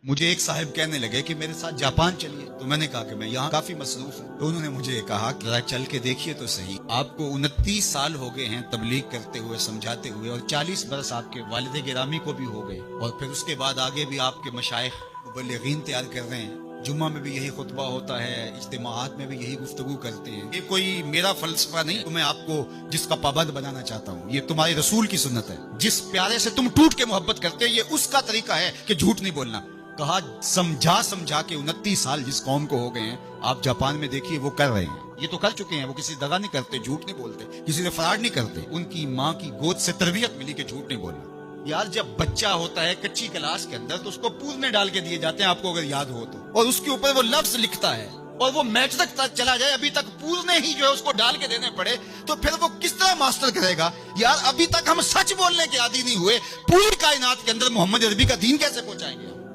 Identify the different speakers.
Speaker 1: मुझे एक साहब कहने लगे कि मेरे साथ जापान चलिए, तो मैंने कहा कि मैं यहाँ काफी मसरूफ हूँ। तो उन्होंने मुझे कहा कि जरा चल के देखिए तो सही, आपको 29 साल हो गए हैं तबलीग करते हुए, समझाते हुए, और 40 बरस आपके वालिद गिरामी को भी हो गए, और फिर उसके बाद आगे भी आपके मशाइख मुबल्लिगीन तैयार कर रहे हैं। जुम्मा में भी यही खुतबा होता है, इज्तिमाआत में भी यही गुफ्तगू करते हैं। ये कोई मेरा फलसफा नहीं, तो मैं आपको जिसका पाबंद बनाना चाहता हूँ। ये तुम्हारे रसूल की सुन्नत है। जिस प्यारे से तुम टूट के मोहब्बत करते हो, ये उसका तरीका है कि झूठ नहीं बोलना। कहा समझा समझा के 29 साल जिस कौम को हो गए हैं, आप जापान में देखिए वो कर रहे हैं। ये तो कर चुके हैं, वो किसी दगा नहीं करते, झूठ नहीं बोलते, किसी से फराड नहीं करते। उनकी माँ की गोद से तरबियत मिली कि झूठ नहीं बोलना। यार जब बच्चा होता है कच्ची क्लास के अंदर, तो उसको पूरने डाल के दिए जाते हैं, आपको अगर याद हो तो, और उसके ऊपर वो लफ्ज लिखता है, और वो मैट्रिक तक चला जाए, अभी तक पूरने ही जो है उसको डाल के देने पड़े, तो फिर वो किस तरह मास्टर करेगा। यार अभी तक हम सच बोलने के आदी नहीं हुए, पूरी कायनात के अंदर मोहम्मद अरबी का दीन कैसे पहुंचाएंगे।